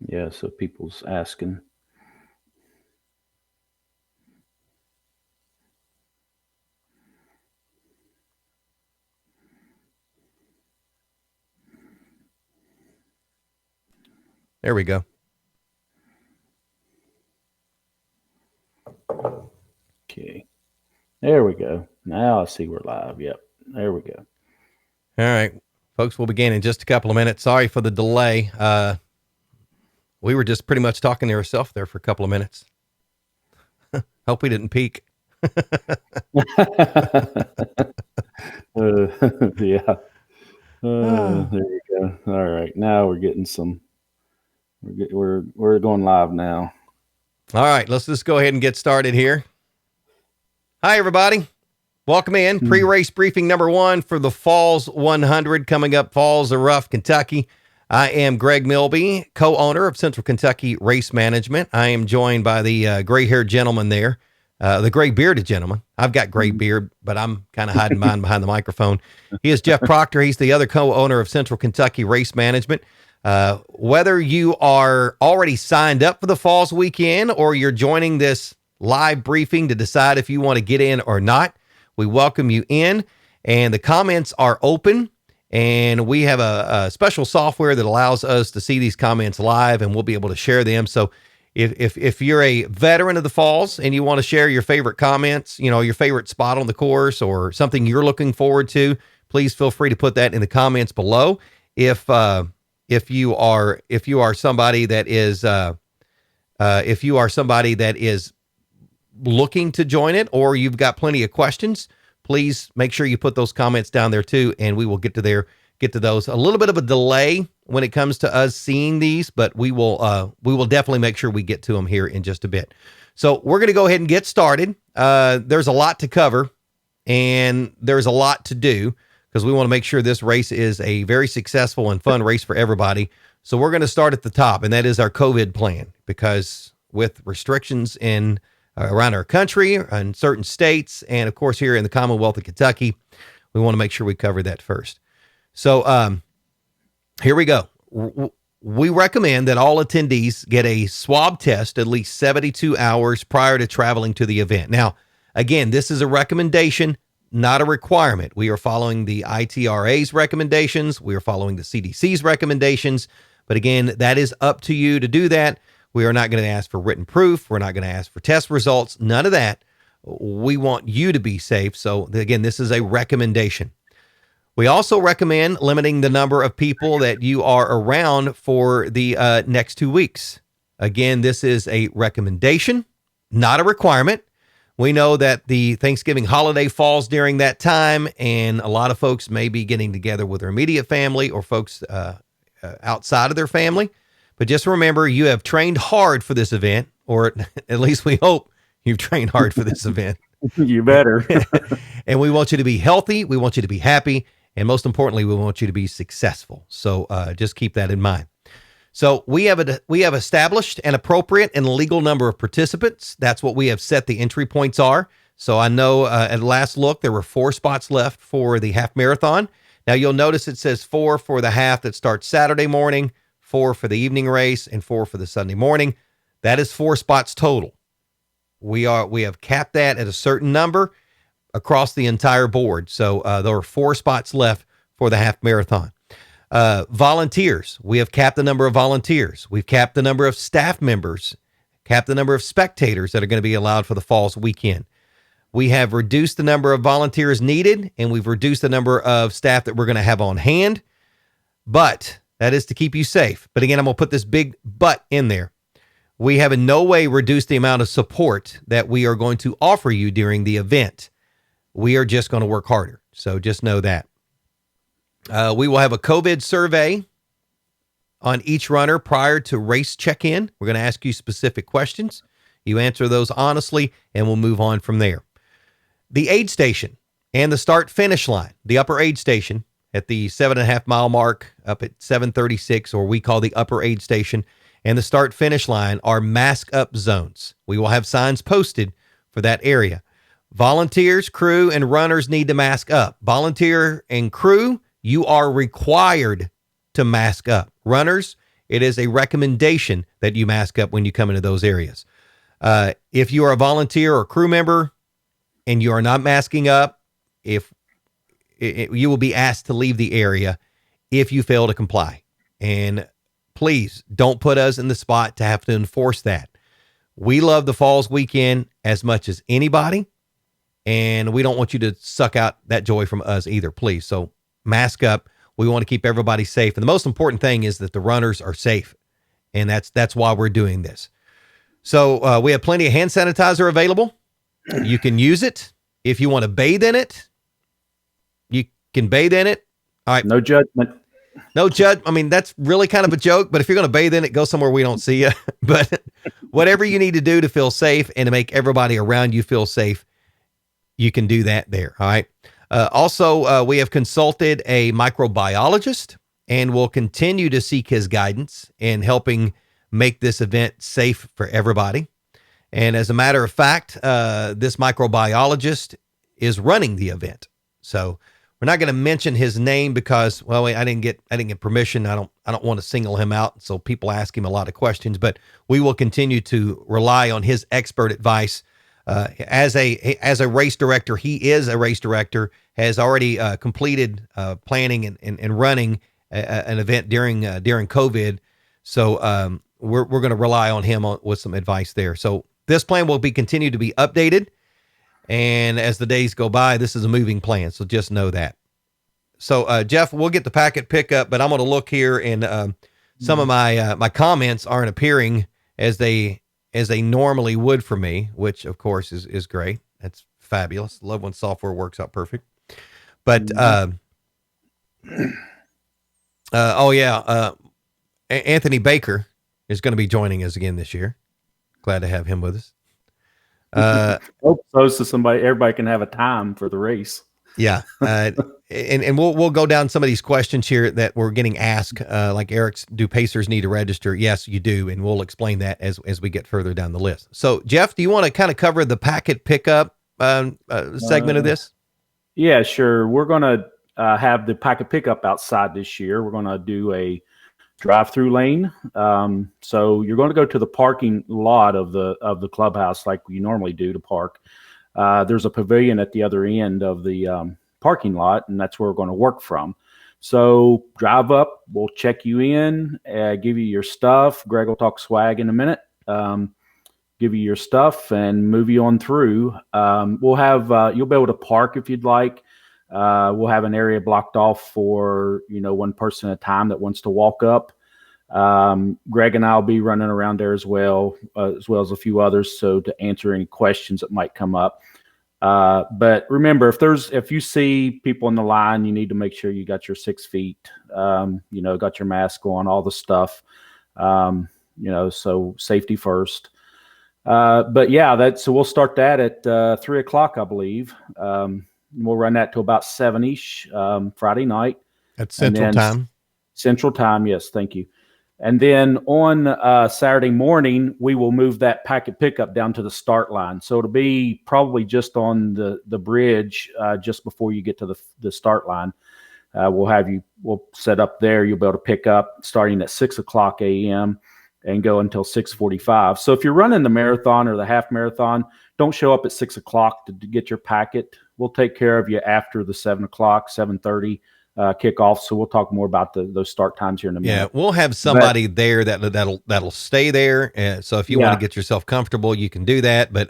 Yeah, so people's asking. There we go. Okay. There we go. Now I see we're live. Yep. There we go. All right, folks, we'll begin in just a couple of minutes. Sorry for the delay. We were just pretty much talking to ourselves there for a couple of minutes. Hope we didn't peak. Yeah. There you go. All right. Now we're getting some. We're going live now. All right, let's just go ahead and get started here. Hi, everybody. Welcome in. Pre-race briefing number 1 for the Falls 100 coming up. Falls of Rough, Kentucky. I am Greg Milby, co-owner of Central Kentucky Race Management. I am joined by the gray-haired gentleman there, the gray-bearded gentleman. I've got gray beard, but I'm kind of hiding mine behind the microphone. He is Jeff Proctor. He's the other co-owner of Central Kentucky Race Management. Whether you are already signed up for the Falls weekend or you're joining this live briefing to decide if you want to get in or not, we welcome you in, and the comments are open, and we have a special software that allows us to see these comments live, and we'll be able to share them. So if you're a veteran of the Falls and you want to share your favorite comments, you know, your favorite spot on the course or something you're looking forward to, please feel free to put that in the comments below. If you are somebody that is looking to join it, or you've got plenty of questions, please make sure you put those comments down there too, and we will get to those. A little bit of a delay when it comes to us seeing these, but we will definitely make sure we get to them here in just a bit. So we're going to go ahead and get started. There's a lot to cover, and there's a lot to do because we want to make sure this race is a very successful and fun race for everybody. So we're going to start at the top, and that is our COVID plan, because with restrictions in around our country and certain states, and of course here in the Commonwealth of Kentucky, we want to make sure we cover that first. So here we go. We recommend that all attendees get a swab test at least 72 hours prior to traveling to the event. Now, again, this is a recommendation, not a requirement. We are following the ITRA's recommendations. We are following the CDC's recommendations. But again, that is up to you to do that. We are not going to ask for written proof. We're not going to ask for test results. None of that. We want you to be safe. So again, this is a recommendation. We also recommend limiting the number of people that you are around for the next 2 weeks. Again, this is a recommendation, not a requirement. We know that the Thanksgiving holiday falls during that time, and a lot of folks may be getting together with their immediate family or folks outside of their family. But just remember, you have trained hard for this event, or at least we hope you've trained hard for this event. You better. And we want you to be healthy. We want you to be happy. And most importantly, we want you to be successful. So just keep that in mind. So we have established an appropriate and legal number of participants. That's what we have set the entry points are. So I know at last look, there were 4 spots left for the half marathon. Now you'll notice it says 4 for the half that starts Saturday morning, 4 for the evening race, and 4 for the Sunday morning. That is 4 spots total. We have capped that at a certain number across the entire board. So there are 4 spots left for the half marathon. Volunteers. We have capped the number of volunteers. We've capped the number of staff members, capped the number of spectators that are going to be allowed for the Falls weekend. We have reduced the number of volunteers needed, and we've reduced the number of staff that we're going to have on hand. But that is to keep you safe. But again, I'm going to put this big but in there. We have in no way reduced the amount of support that we are going to offer you during the event. We are just going to work harder. So just know that. We will have a COVID survey on each runner prior to race check-in. We're going to ask you specific questions. You answer those honestly, and we'll move on from there. The aid station and the start-finish line, the upper aid station at the 7.5 mile mark up at 7:36, or we call the upper aid station, and the start-finish line are mask-up zones. We will have signs posted for that area. Volunteers, crew, and runners need to mask up. Volunteer and crew, you are required to mask up. Runners, It is a recommendation that you mask up when you come into those areas. If you are a volunteer or crew member and you are not masking up, if you will be asked to leave the area if you fail to comply. And please don't put us in the spot to have to enforce that. We love the Falls weekend as much as anybody, and we don't want you to suck out that joy from us either, please. So mask up. We want to keep everybody safe. And the most important thing is that the runners are safe. And that's why we're doing this. So we have plenty of hand sanitizer available. You can use it. If you want to bathe in it, you can bathe in it. All right. No judgment. No judge. I mean, that's really kind of a joke, but if you're going to bathe in it, go somewhere we don't see you. But whatever you need to do to feel safe and to make everybody around you feel safe, you can do that there. All right. Also, we have consulted a microbiologist and will continue to seek his guidance in helping make this event safe for everybody. And as a matter of fact, this microbiologist is running the event. So we're not going to mention his name because, well, I didn't get permission. I don't want to single him out. So people ask him a lot of questions, but we will continue to rely on his expert advice. As a race director, he is a race director, has already completed planning and running an event during COVID. So we're going to rely on him with some advice there. So this plan will be continued to be updated. And as the days go by, this is a moving plan. So just know that. So Jeff, we'll get the packet pickup, but I'm going to look here and some of my comments aren't appearing as they normally would for me, which of course is great. That's fabulous. Love when software works out perfect. But Anthony Baker is going to be joining us again this year. Glad to have him with us. Hope so everybody can have a time for the race. Yeah. And we'll go down some of these questions here that we're getting asked, like Eric's, do Pacers need to register? Yes, you do. And we'll explain that as we get further down the list. So Jeff, do you want to kind of cover the packet pickup segment of this? Yeah, sure. We're going to have the packet pickup outside this year. We're going to do a drive-through lane. So you're going to go to the parking lot of the clubhouse like you normally do to park. There's a pavilion at the other end of the parking lot, and that's where we're going to work from. So drive up, we'll check you in, give you your stuff. Greg will talk swag in a minute. Give you your stuff and move you on through. We'll have you'll be able to park if you'd like. We'll have an area blocked off for one person at a time that wants to walk up. Greg and I'll be running around there as well as a few others, so to answer any questions that might come up. But remember, if you see people in the line, you need to make sure you got your 6 feet, got your mask on, all the stuff, so safety first. But yeah, so we'll start that at 3:00, I believe. We'll run that to about 7-ish, Friday night. At Central Time. Central Time. Yes. Thank you. And then on Saturday morning, we will move that packet pickup down to the start line. So it'll be probably just on the bridge just before you get to the start line. We'll set up there. You'll be able to pick up starting at 6:00 a.m. and go until 6:45. So if you're running the marathon or the half marathon, don't show up at 6:00 to get your packet. We'll take care of you after the 7:00, 7:30. Kickoff. So we'll talk more about those start times here in a minute. Yeah, we'll have somebody there that'll stay there. So if you want to get yourself comfortable, you can do that. But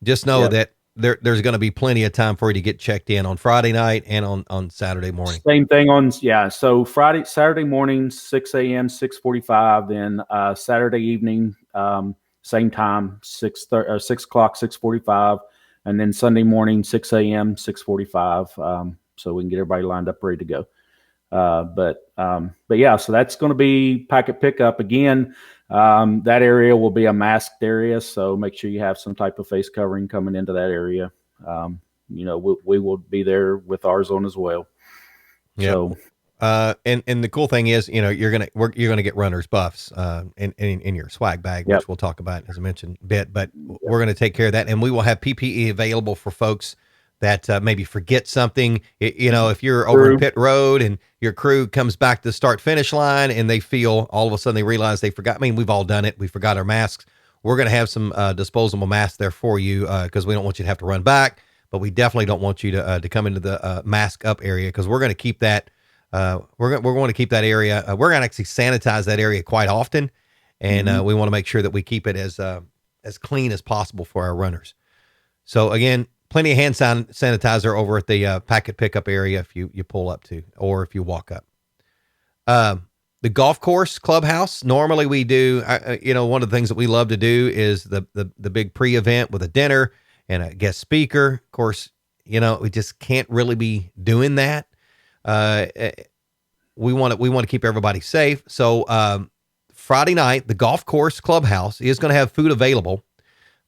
just know that there's going to be plenty of time for you to get checked in on Friday night and on Saturday morning. Same thing So Saturday morning, 6 a.m., 6:45. Then Saturday evening, same time, 6:00, 6:45, and then Sunday morning, 6 a.m., 6:45. So we can get everybody lined up, ready to go. But yeah, so that's going to be packet pickup again. That area will be a masked area, so make sure you have some type of face covering coming into that area. We will be there with ours on as well. Yeah. So, and the cool thing is, you're gonna get runners buffs in your swag bag, which we'll talk about as I mentioned a bit. But we're gonna take care of that, and we will have PPE available for folks that maybe forget something. If you're over in True. pit road and your crew comes back to the start finish line and they feel all of a sudden they realize they forgot. I mean, we've all done it. We forgot our masks. We're going to have some disposable masks there for you because we don't want you to have to run back, but we definitely don't want you to come into the mask up area because we're going to keep that. We're going to keep that area. We're going to actually sanitize that area quite often, and we want to make sure that we keep it as clean as possible for our runners. So again, plenty of hand sanitizer over at the packet pickup area if you pull up to, or if you walk up. The golf course clubhouse, normally we do, one of the things that we love to do is the big pre-event with a dinner and a guest speaker. Of course, we just can't really be doing that. We want to keep everybody safe. So Friday night, the golf course clubhouse is going to have food available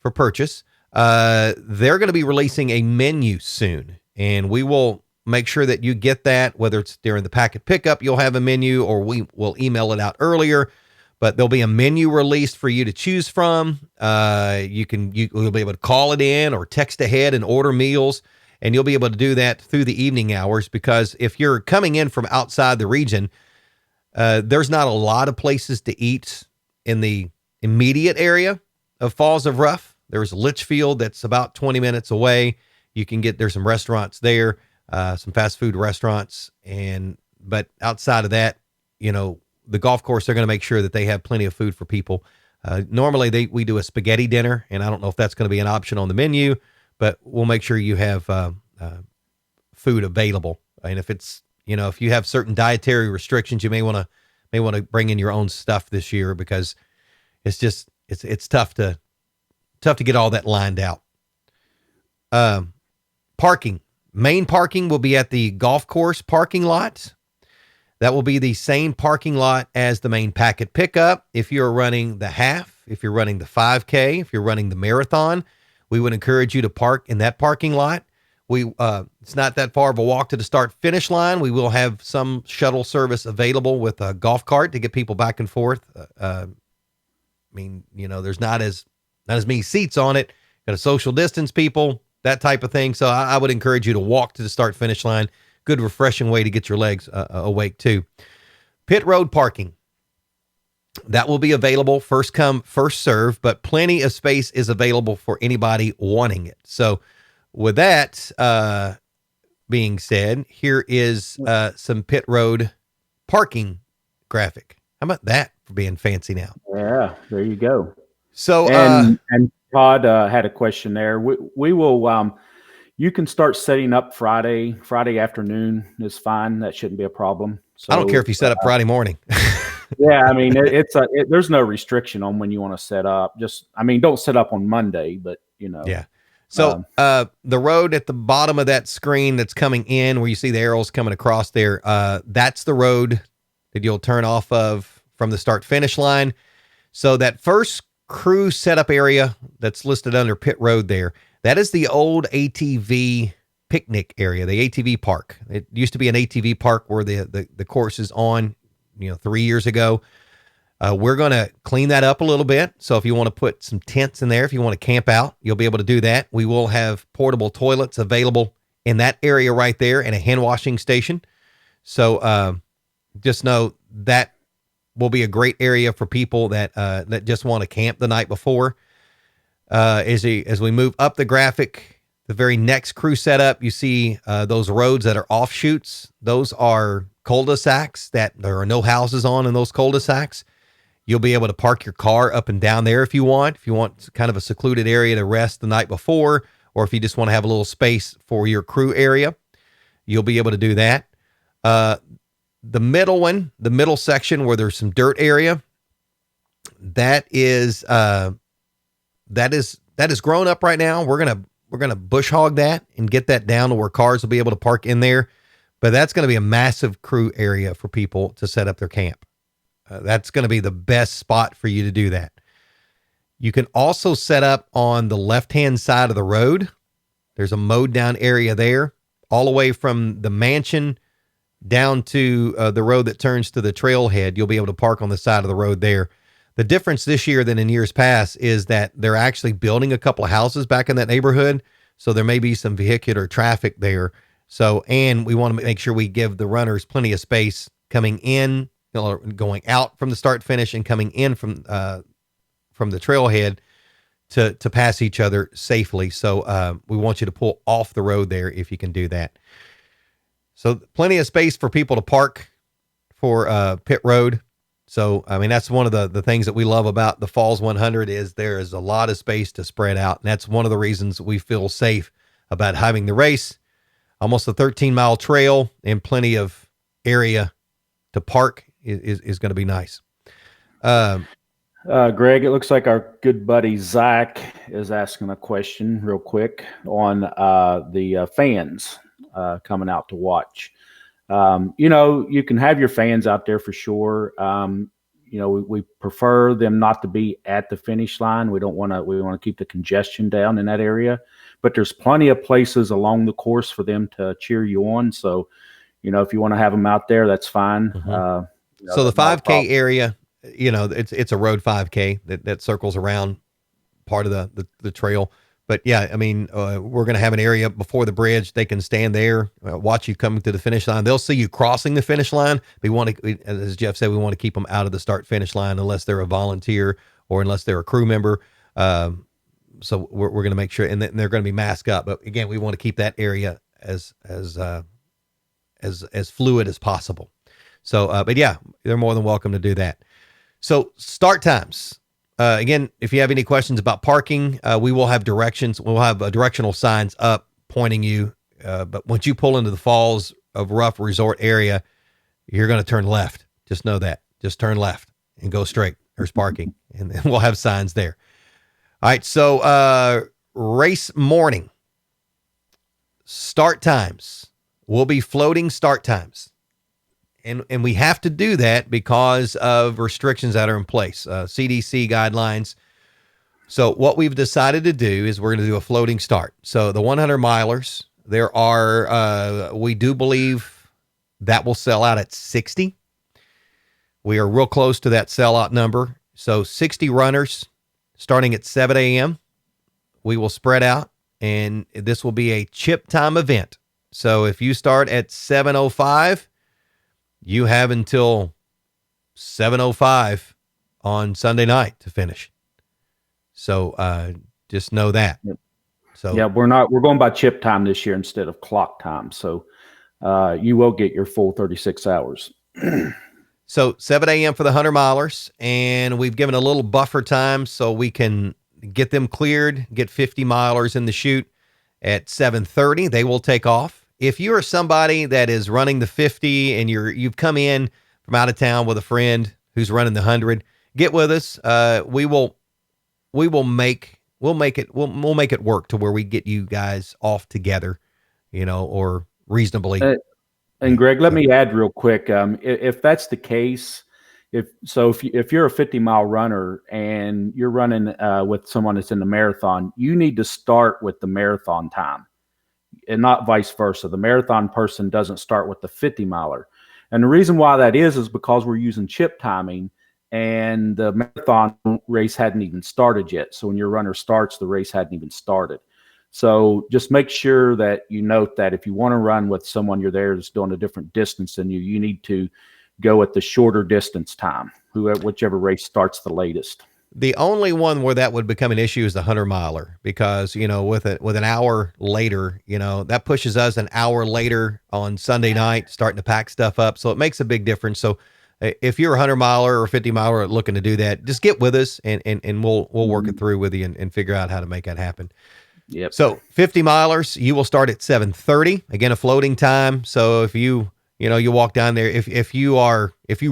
for purchase. They're going to be releasing a menu soon, and we will make sure that you get that, whether it's during the packet pickup, you'll have a menu, or we will email it out earlier, but there'll be a menu released for you to choose from. You'll be able to call it in or text ahead and order meals, and you'll be able to do that through the evening hours, because if you're coming in from outside the region, there's not a lot of places to eat in the immediate area of Falls of Rough. There's Litchfield that's about 20 minutes away. There's some restaurants there, some fast food restaurants. But outside of that, the golf course, they're going to make sure that they have plenty of food for people. Normally we do a spaghetti dinner, and I don't know if that's going to be an option on the menu, but we'll make sure you have food available. And if you have certain dietary restrictions, you may want to bring in your own stuff this year, because it's tough to get all that lined out. Parking. Main parking will be at the golf course parking lot. That will be the same parking lot as the main packet pickup. If you're running the half, if you're running the 5K, if you're running the marathon, we would encourage you to park in that parking lot. It's not that far of a walk to the start finish line. We will have some shuttle service available with a golf cart to get people back and forth. There's not as many seats on it. Got to social distance people, that type of thing. So I would encourage you to walk to the start finish line. Good, refreshing way to get your legs awake too. Pit road parking. That will be available first come, first serve, but plenty of space is available for anybody wanting it. So with that being said, here is some pit road parking graphic. How about that for being fancy now? Yeah, there you go. So, and Todd had a question there. We will, you can start setting up Friday afternoon is fine. That shouldn't be a problem. So I don't care if you set up Friday morning. Yeah. I mean, there's no restriction on when you want to set up. Don't set up on Monday, but Yeah. So, the road at the bottom of that screen that's coming in, where you see the arrows coming across there, that's the road that you'll turn off of from the start finish line. So that first crew setup area that's listed under pit road there, that is the old ATV picnic area, the ATV park. It used to be an ATV park where the course is on, 3 years ago. We're going to clean that up a little bit. So if you want to put some tents in there, if you want to camp out, you'll be able to do that. We will have portable toilets available in that area right there, and a hand washing station. So just know that will be a great area for people that just want to camp the night before. As we move up the graphic, the very next crew setup, you see those roads that are offshoots. Those are cul-de-sacs that there are no houses on in those cul-de-sacs. You'll be able to park your car up and down there if you want kind of a secluded area to rest the night before, or if you just want to have a little space for your crew area, you'll be able to do that. The middle section where there's some dirt area, that is grown up right now. We're gonna bush hog that and get that down to where cars will be able to park in there. But that's going to be a massive crew area for people to set up their camp. That's going to be the best spot for you to do that. You can also set up on the left-hand side of the road. There's a mowed down area there, all the way from the mansion down to the road that turns to the trailhead. You'll be able to park on the side of the road there. The difference this year than in years past is that they're actually building a couple of houses back in that neighborhood. So there may be some vehicular traffic there. So, and we want to make sure we give the runners plenty of space coming in, going out from the start finish, and coming in from the trailhead to pass each other safely. So we want you to pull off the road there if you can do that. So plenty of space for people to park for pit road. So, I mean, that's one of the things that we love about the Falls 100 is there is a lot of space to spread out. And that's one of the reasons we feel safe about having the race. Almost a 13-mile trail and plenty of area to park is going to be nice. Greg, it looks like our good buddy Zach is asking a question real quick on the fans coming out to watch. You can have your fans out there for sure. We prefer them not to be at the finish line. We want to keep the congestion down in that area, but there's plenty of places along the course for them to cheer you on. So, if you want to have them out there, that's fine. Mm-hmm. So the 5K area, it's a road 5K that circles around part of the trail. But yeah, I mean, we're going to have an area before the bridge. They can stand there, watch you coming to the finish line. They'll see you crossing the finish line. As Jeff said, we want to keep them out of the start finish line unless they're a volunteer or unless they're a crew member. So we're going to make sure, and they're going to be masked up. But again, we want to keep that area as fluid as possible. So, but yeah, they're more than welcome to do that. So start times. Again, if you have any questions about parking, we will have directions. We'll have directional signs up pointing you. But once you pull into the Falls of Rough Resort area, you're going to turn left. Just know that. Just turn left and go straight. There's parking, and then we'll have signs there. All right. So race morning start times will be floating start times. And we have to do that because of restrictions that are in place, CDC guidelines. So what we've decided to do is we're going to do a floating start. So the 100 milers, there are, we do believe that will sell out at 60. We are real close to that sellout number. So 60 runners starting at 7 a.m. We will spread out, and this will be a chip time event. So if you start at 7:05, you have until 7:05 on Sunday night to finish. So just know that. Yep. So yeah, we're going by chip time this year instead of clock time. So you will get your full 36 hours. So 7 a.m. for the 100 milers, and we've given a little buffer time so we can get them cleared, get 50 milers in the chute at 7:30. They will take off. If you are somebody that is running the 50 and you've come in from out of town with a friend who's running the 100, get with us. We'll make it work to where we get you guys off together, or reasonably. And Greg, let me add real quick. If that's the case, if you're a 50-mile runner and you're running with someone that's in the marathon, you need to start with the marathon time, and not vice versa. The marathon person doesn't start with the 50-miler. And the reason why that is because we're using chip timing, and the marathon race hadn't even started yet. So when your runner starts, the race hadn't even started. So just make sure that you note that if you want to run with someone you're there that's doing a different distance than you, you need to go at the shorter distance time, whichever race starts the latest. The only one where that would become an issue is the 100 miler, because, with an hour later, that pushes us an hour later on Sunday night, starting to pack stuff up. So it makes a big difference. So if you're a 100 miler or 50 miler looking to do that, just get with us and we'll work it through with you and figure out how to make that happen. Yep. So 50 milers, you will start at 7:30, again, a floating time. So if you walk down there, if you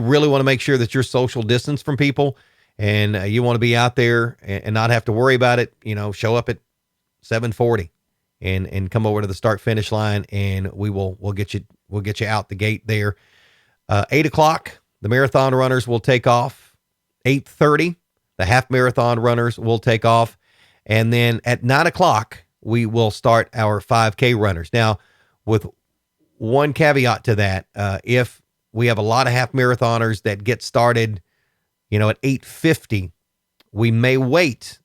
really want to make sure that you're social distance from people, and you want to be out there and not have to worry about it, show up at 7:40 and come over to the start finish line, and we'll get you out the gate there. 8 o'clock, the marathon runners will take off. 8:30, the half marathon runners will take off. And then at 9 o'clock, we will start our 5K runners. Now, with one caveat to that, if we have a lot of half marathoners that get started at 8:50, we may wait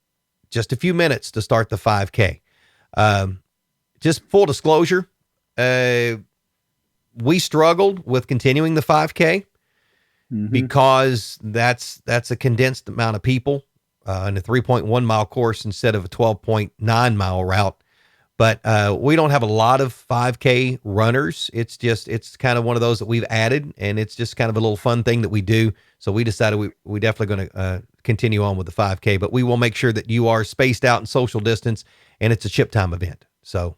just a few minutes to start the 5K. just full disclosure, we struggled with continuing the 5K because that's a condensed amount of people in a 3.1 mile course instead of a 12.9 mile route. But we don't have a lot of 5K runners. It's kind of one of those that we've added, and it's just kind of a little fun thing that we do. So we decided we definitely going to continue on with the 5K, but we will make sure that you are spaced out and social distance, and it's a chip time event. So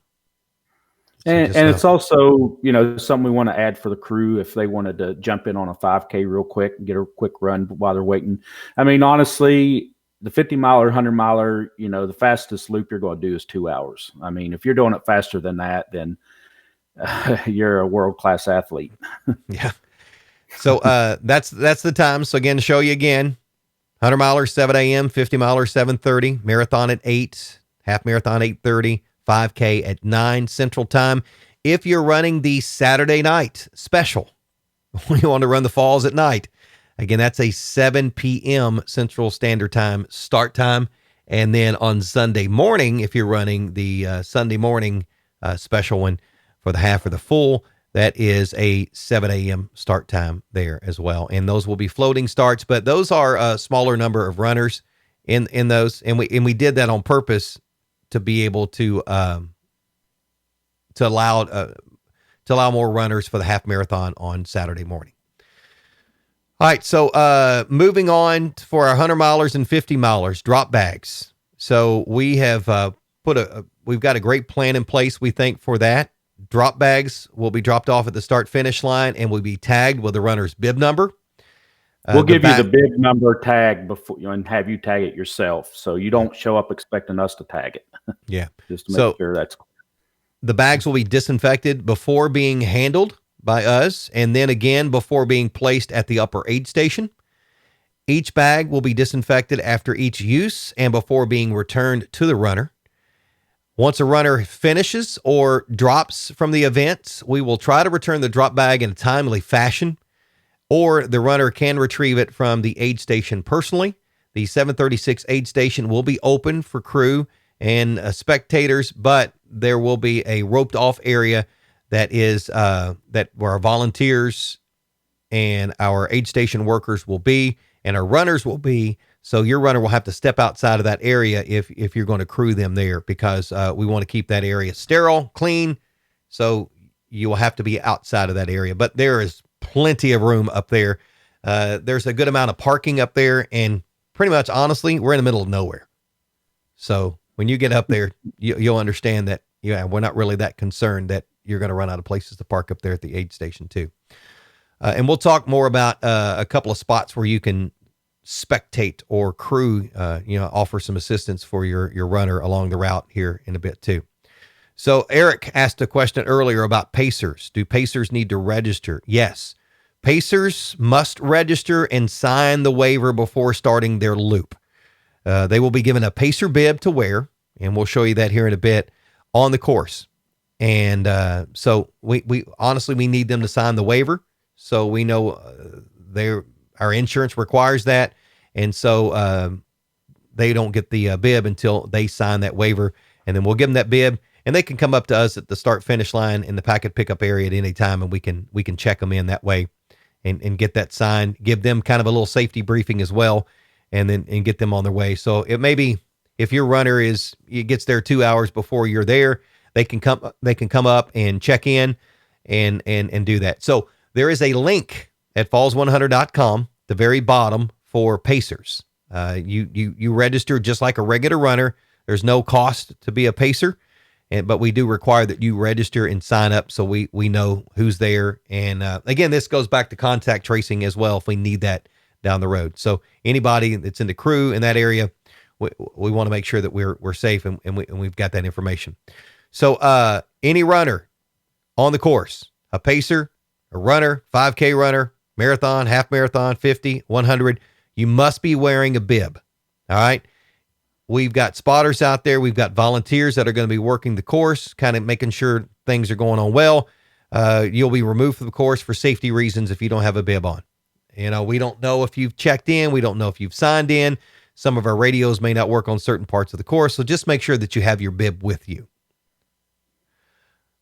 and it's also, something we want to add for the crew if they wanted to jump in on a 5K real quick and get a quick run while they're waiting. I mean, honestly, the 50 miler, 100 miler, the fastest loop you're going to do is 2 hours. I mean, if you're doing it faster than that, then you're a world-class athlete. Yeah. So that's the time. So again, to show you again, 100 miler, 7 a.m., 50 miler, 7:30, marathon at 8, half marathon, 8:30, 5K at 9 Central Time. If you're running the Saturday night special, you want to run the falls at night. Again, that's a 7 p.m. Central Standard Time start time. And then on Sunday morning, if you're running the Sunday morning special one for the half or the full, that is a 7 a.m. start time there as well. And those will be floating starts, but those are a smaller number of runners in those. And we did that on purpose to be able to allow more runners for the half marathon on Saturday morning. All right, so moving on for our 100 milers and 50 milers, drop bags. So we have we've got a great plan in place, we think, for that. Drop bags will be dropped off at the start-finish line and will be tagged with the runner's bib number. We'll give you the bib number tag before and have you tag it yourself, so you don't show up expecting us to tag it. Yeah, just to make sure that's clear. The bags will be disinfected before being handled by us, and then again before being placed at the upper aid station. Each bag will be disinfected after each use and before being returned to the runner. Once a runner finishes or drops from the event, we will try to return the drop bag in a timely fashion, or the runner can retrieve it from the aid station personally. The 736 aid station will be open for crew and spectators, but there will be a roped off area that is where our volunteers and our aid station workers will be, and our runners will be. So your runner will have to step outside of that area if you're going to crew them there, because we want to keep that area sterile, clean. So you will have to be outside of that area, but there is plenty of room up there. There's a good amount of parking up there, and pretty much, honestly, we're in the middle of nowhere. So when you get up there, you'll understand that, we're not really that concerned that you're going to run out of places to park up there at the aid station too. And we'll talk more about a couple of spots where you can spectate or crew, offer some assistance for your runner along the route here in a bit too. So Eric asked a question earlier about pacers. Do pacers need to register? Yes. Pacers must register and sign the waiver before starting their loop. They will be given a pacer bib to wear, and we'll show you that here in a bit on the course. And so we honestly, we need them to sign the waiver. So we know our insurance requires that. And so they don't get the bib until they sign that waiver. And then we'll give them that bib, and they can come up to us at the start finish line in the packet pickup area at any time. And we can check them in that way and get that signed, give them kind of a little safety briefing as well, and get them on their way. So it may be, if your runner gets there 2 hours before you're there, they can come up and check in and do that. So there is a link at falls100.com, the very bottom, for pacers. You register just like a regular runner. There's no cost to be a pacer, but we do require that you register and sign up so we know who's there. And again, this goes back to contact tracing as well if we need that down the road. So anybody that's in the crew in that area, we want to make sure that we're safe and we've got that information. So any runner on the course, a pacer, a runner, 5K runner, marathon, half marathon, 50, 100, you must be wearing a bib. All right. We've got spotters out there. We've got volunteers that are going to be working the course, kind of making sure things are going on well. You'll be removed from the course for safety reasons if you don't have a bib on. We don't know if you've checked in. We don't know if you've signed in. Some of our radios may not work on certain parts of the course. So just make sure that you have your bib with you.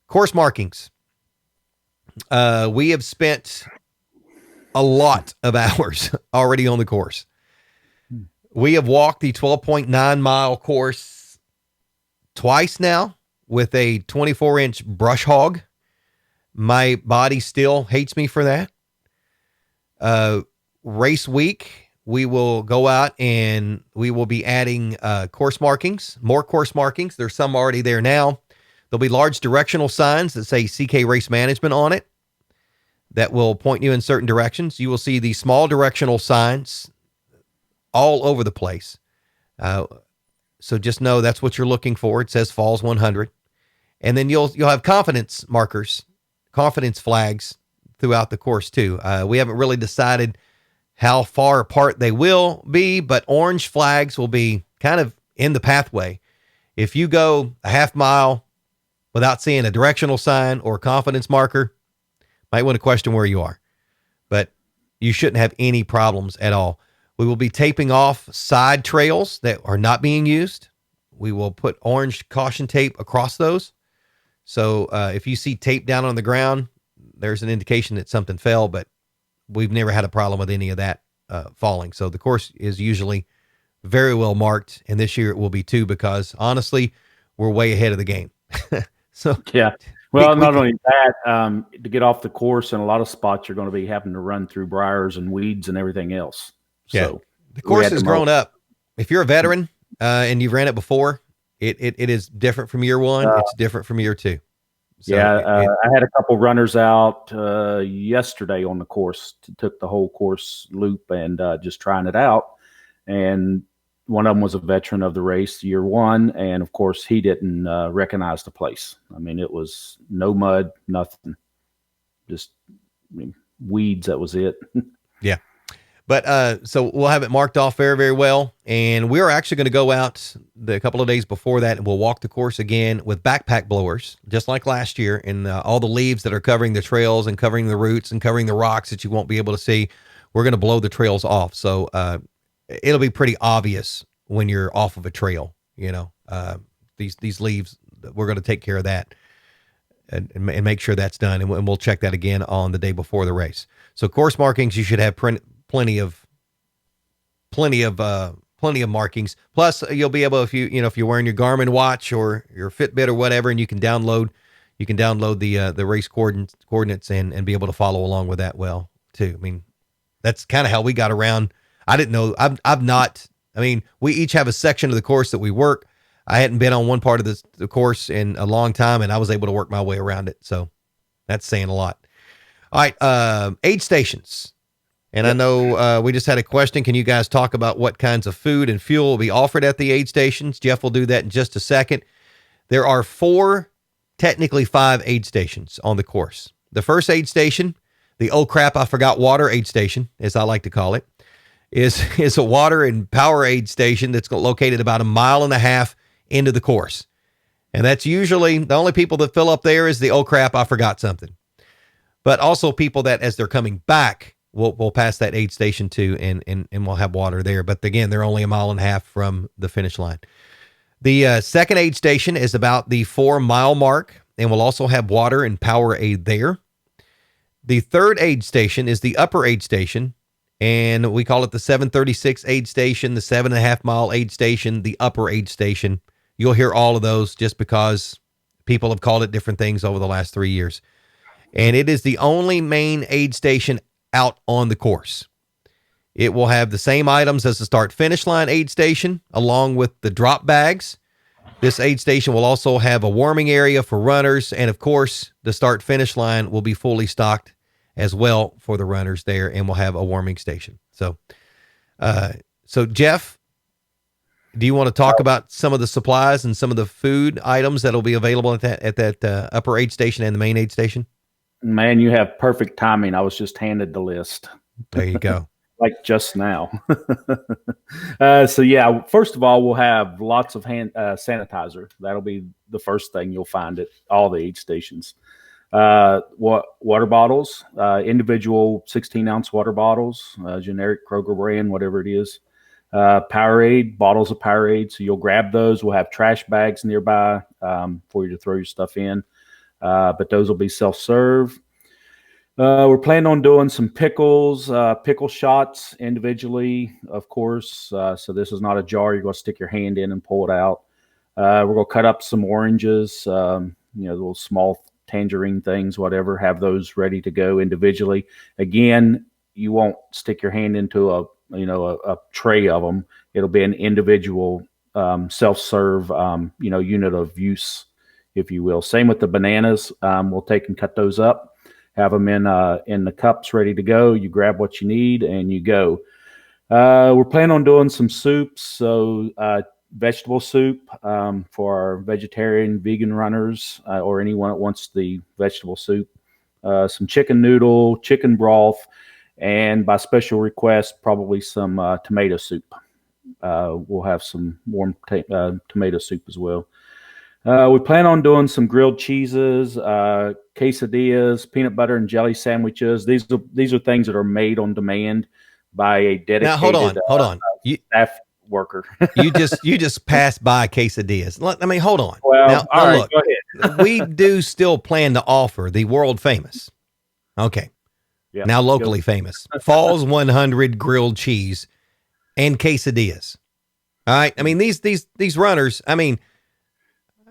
Course markings. We have spent a lot of hours already on the course. We have walked the 12.9 mile course twice now with a 24-inch brush hog. My body still hates me for that. Race week, we will go out and we will be adding course markings, more course markings. There's some already there now. There'll be large directional signs that say CK Race Management on it that will point you in certain directions. You will see the small directional signs all over the place. So just know that's what you're looking for. It says Falls 100. And then you'll have confidence markers, confidence flags throughout the course too. We haven't really decided how far apart they will be, but orange flags will be kind of in the pathway. If you go a half mile without seeing a directional sign or confidence marker, might want to question where you are, but you shouldn't have any problems at all. We will be taping off side trails that are not being used. We will put orange caution tape across those. So if you see tape down on the ground, there's an indication that something fell, but we've never had a problem with any of that falling. So the course is usually very well marked, and this year it will be too, because honestly, we're way ahead of the game. So yeah. Well, not only that, to get off the course in a lot of spots, you're going to be having to run through briars and weeds and everything else. Yeah. So the course has grown up. If you're a veteran and you've ran it before, it is different from year one. It's different from year two. So I had a couple runners out yesterday on the course, took the whole course loop and just trying it out. And one of them was a veteran of the race, year one. And of course, he didn't recognize the place. I mean, it was no mud, nothing. Just weeds, that was it. Yeah. But so we'll have it marked off very, very well. And we're actually going to go out a couple of days before that, and we'll walk the course again with backpack blowers, just like last year. And all the leaves that are covering the trails and covering the roots and covering the rocks that you won't be able to see, we're going to blow the trails off. So it'll be pretty obvious when you're off of a trail, these leaves, we're going to take care of that and make sure that's done. And we'll check that again on the day before the race. So course markings, you should have plenty of markings. Plus you'll be able, if you're wearing your Garmin watch or your Fitbit or whatever, and you can download the race coordinates and be able to follow along with that well too. I mean, that's kind of how we got around. I didn't know. We each have a section of the course that we work. I hadn't been on one part of the course in a long time, and I was able to work my way around it. So that's saying a lot. All right. Aid stations. And I know we just had a question. Can you guys talk about what kinds of food and fuel will be offered at the aid stations? Jeff will do that in just a second. There are technically five aid stations on the course. The first aid station, the oh crap, I forgot water aid station, as I like to call it, is a water and power aid station that's located about 1.5 miles into the course. And that's usually the only people that fill up there is the oh crap, I forgot something. But also people that as they're coming back, we'll pass that aid station too, and we'll have water there. But again, they're only 1.5 miles from the finish line. The second aid station is about the 4 mile mark, and we'll also have water and power aid there. The third aid station is the upper aid station, and we call it the 736 aid station, the 7.5 mile aid station, the upper aid station. You'll hear all of those just because people have called it different things over the last 3 years. And it is the only main aid station out on the course. It will have the same items as the start finish line aid station, along with the drop bags. This aid station will also have a warming area for runners. And of course, the start finish line will be fully stocked as well for the runners there. And we'll have a warming station. So Jeff, do you want to talk about some of the supplies and some of the food items that'll be available at that upper aid station and the main aid station? Man, you have perfect timing. I was just handed the list. There you go. Like just now. So yeah, first of all, we'll have lots of hand sanitizer. That'll be the first thing you'll find at all the aid stations. Water bottles, individual 16-ounce water bottles, generic Kroger brand, whatever it is. Powerade, bottles of Powerade. So you'll grab those. We'll have trash bags nearby for you to throw your stuff in. but those will be self-serve. We're planning on doing some pickles, pickle shots individually, of course. So this is not a jar you're going to stick your hand in and pull it out. We're going to cut up some oranges, little small tangerine things, whatever, have those ready to go individually. Again, you won't stick your hand into a tray of them. It'll be an individual self-serve, unit of use, if you will. Same with the bananas. We'll take and cut those up, have them in the cups ready to go. You grab what you need and you go. We're planning on doing some soups. So vegetable soup for our vegetarian, vegan runners, or anyone that wants the vegetable soup. Some chicken noodle, chicken broth, and by special request, probably some tomato soup. We'll have some warm tomato soup as well. We plan on doing some grilled cheeses, quesadillas, peanut butter and jelly sandwiches. These are things that are made on demand by a dedicated Now, hold on. Staff worker. you just passed by quesadillas. Hold on. Well, now all right, look, go ahead. We do still plan to offer the world famous. Okay. Yeah, now locally famous Falls 100 grilled cheese and quesadillas. All right. These runners,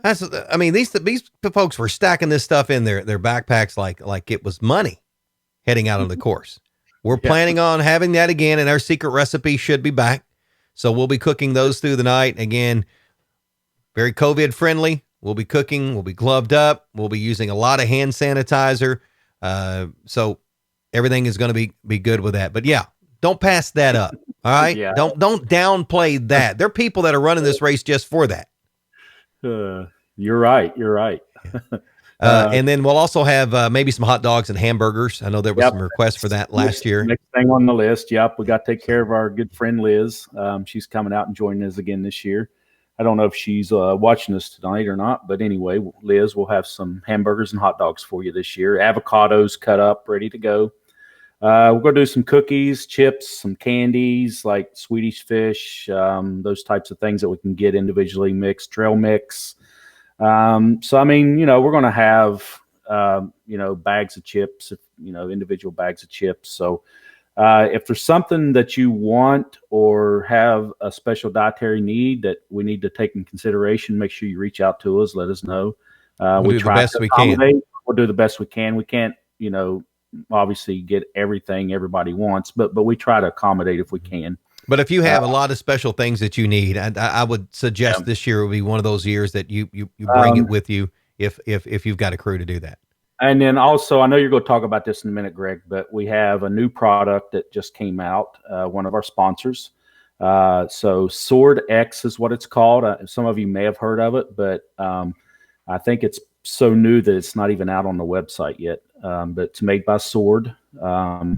these folks were stacking this stuff in their backpacks like it was money heading out on the course. We're planning on having that again, and our secret recipe should be back. So we'll be cooking those through the night. Again, very COVID friendly. We'll be cooking. We'll be gloved up. We'll be using a lot of hand sanitizer. So everything is going to be good with that. But yeah, don't pass that up. All right. Yeah. Don't downplay that. There are people that are running this race just for that. You're right. And then we'll also have maybe some hot dogs and hamburgers. I know there was some requests for that last year. Next thing on the list. Yep. We got to take care of our good friend Liz. She's coming out and joining us again this year. I don't know if she's watching us tonight or not, but anyway, Liz, we'll have some hamburgers and hot dogs for you this year. Avocados cut up, ready to go. We're going to do some cookies, chips, some candies like Swedish fish, those types of things that we can get individually mixed, trail mix. We're going to have, bags of chips, individual bags of chips. So if there's something that you want or have a special dietary need that we need to take in consideration, make sure you reach out to us, let us know. We'll do the best we can. We'll do the best we can. We can't, obviously get everything everybody wants, but we try to accommodate if we can. But if you have a lot of special things that you need, I would suggest this year will be one of those years that you bring it with you if you've got a crew to do that. And then also, I know you're going to talk about this in a minute, Greg, but we have a new product that just came out, one of our sponsors. So Sword X is what it's called. Some of you may have heard of it, but I think it's so new that it's not even out on the website yet. But it's made by Sword.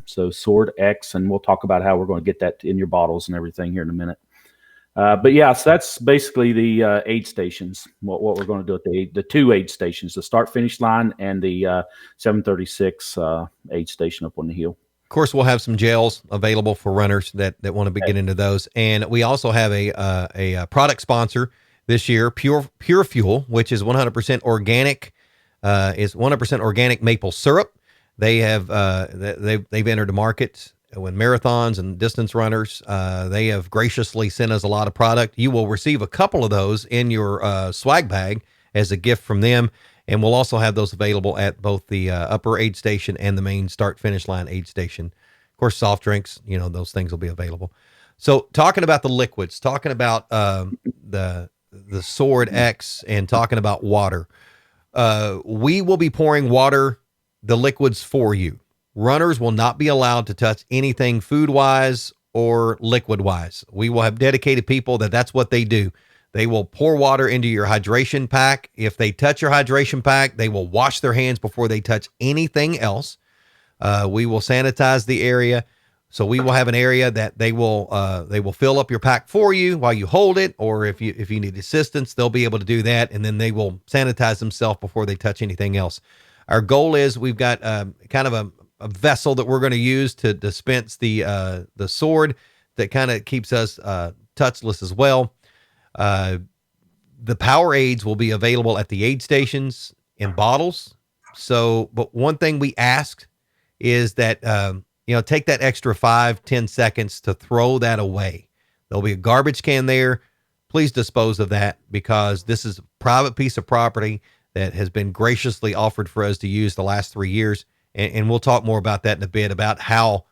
So Sword X, and we'll talk about how we're going to get that in your bottles and everything here in a minute. But yeah, so that's basically the aid stations. What we're going to do at the two aid stations, the start finish line and the 736 aid station up on the hill. Of course, we'll have some gels available for runners that want to get into those, and we also have a product sponsor this year, Pure Fuel, which is 100% organic. Is 100% organic maple syrup. They have they've entered the market with marathons and distance runners. They have graciously sent us a lot of product. You will receive a couple of those in your swag bag as a gift from them, and we'll also have those available at both the upper aid station and the main start finish line aid station. Of course, soft drinks, those things will be available. So, talking about the liquids, talking about the Sword X, and talking about water. We will be pouring the liquids for you. Runners will not be allowed to touch anything food-wise or liquid-wise. We will have dedicated people that's what they do. They will pour water into your hydration pack. If they touch your hydration pack, they will wash their hands before they touch anything else. We will sanitize the area. So we will have an area that they will fill up your pack for you while you hold it, or if you need assistance, they'll be able to do that, and then they will sanitize themselves before they touch anything else. Our goal is we've got kind of a vessel that we're going to use to dispense the Sword that kind of keeps us touchless as well. The Powerades will be available at the aid stations in bottles. So, but one thing we asked is that, take that extra 5-10 seconds to throw that away. There'll be a garbage can there. Please dispose of that, because this is a private piece of property that has been graciously offered for us to use the last 3 years. And we'll talk more about that in a bit, about how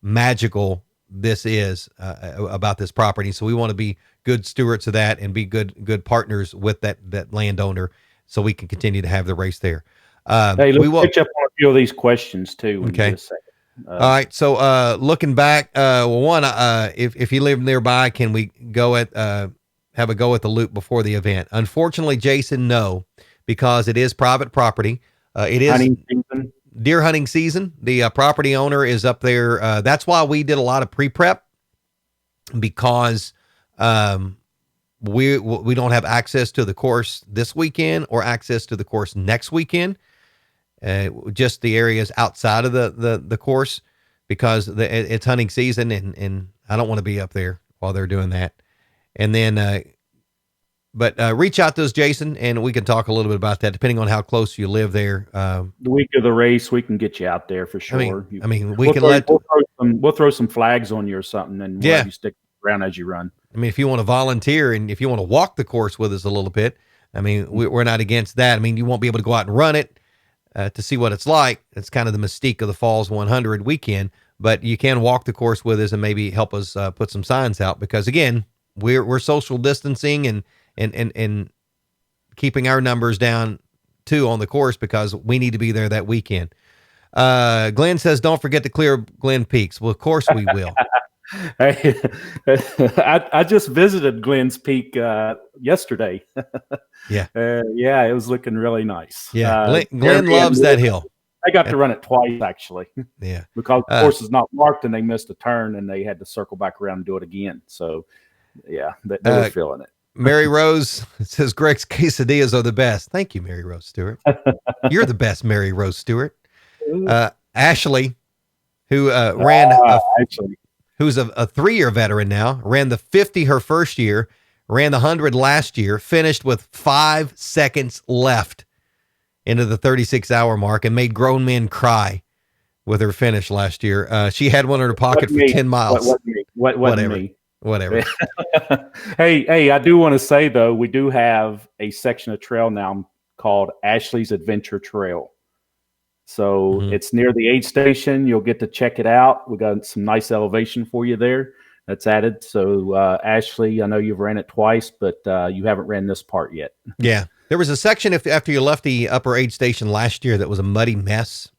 magical this is about this property. So we want to be good stewards of that and be good partners with that landowner, so we can continue to have the race there. Hey, let's catch up on a few of these questions too. Okay. In just a second. All right. So looking back, if you live nearby, can we go have a go at the loop before the event? Unfortunately, Jason, no, because it is private property. It is hunting season. Deer hunting season. The property owner is up there. That's why we did a lot of pre-prep, because we don't have access to the course this weekend or access to the course next weekend. Just the areas outside of the course, because it's hunting season, and I don't want to be up there while they're doing that. And then, but reach out to us, Jason, and we can talk a little bit about that, depending on how close you live there. The week of the race, we can get you out there for sure. We'll throw some flags on you or something, and we'll have you stick around as you run. I mean, if you want to volunteer and if you want to walk the course with us a little bit, I mean, we're not against that. I mean, you won't be able to go out and run it to see what it's like. It's kind of the mystique of the Falls 100 weekend, but you can walk the course with us and maybe help us put some signs out, because again, we're social distancing and keeping our numbers down too on the course, because we need to be there that weekend. Glenn says, don't forget to clear Glen Peaks. Well, of course we will. Hey, I just visited Glenn's Peak yesterday. Yeah. It was looking really nice. Yeah. Glenn loves that hill. I got to run it twice, actually. Yeah. Because the course is not marked and they missed a turn and they had to circle back around and do it again. So, yeah, they were feeling it. Mary Rose says Greg's quesadillas are the best. Thank you, Mary Rose Stewart. You're the best, Mary Rose Stewart. Ashley, who who's a 3-year veteran now, ran the 50 her first year, ran the 100 last year, finished with 5 seconds left into the 36-hour mark, and made grown men cry with her finish last year. She had one in her pocket for 10 miles. Whatever. Hey, I do want to say, though, we do have a section of trail now called Ashley's Adventure Trail. So it's near the aid station. You'll get to check it out. We got some nice elevation for you there that's added. So Ashley, I know you've ran it twice, but you haven't ran this part yet. Yeah. There was a section after you left the upper aid station last year that was a muddy mess.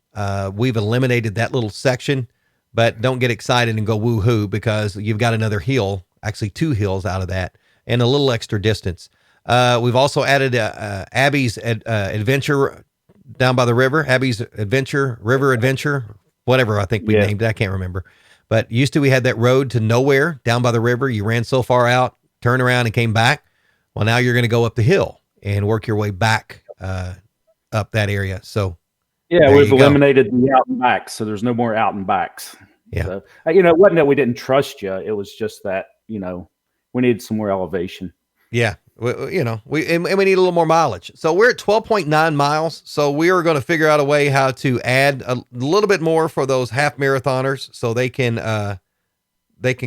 We've eliminated that little section, but don't get excited and go woohoo, because you've got another hill, actually 2 hills out of that, and a little extra distance. We've also added Abby's Adventure down by the river, Abby's River Adventure, whatever I think we named it. I can't remember. But used to, we had that road to nowhere down by the river. You ran so far out, turned around and came back. Well, now you're going to go up the hill and work your way back up that area. So yeah, we've eliminated the out and backs, so there's no more out and backs. Yeah. So, it wasn't that we didn't trust you. It was just that, we needed some more elevation. Yeah. We need a little more mileage. So we're at 12.9 miles. So we are going to figure out a way how to add a little bit more for those half marathoners, so they can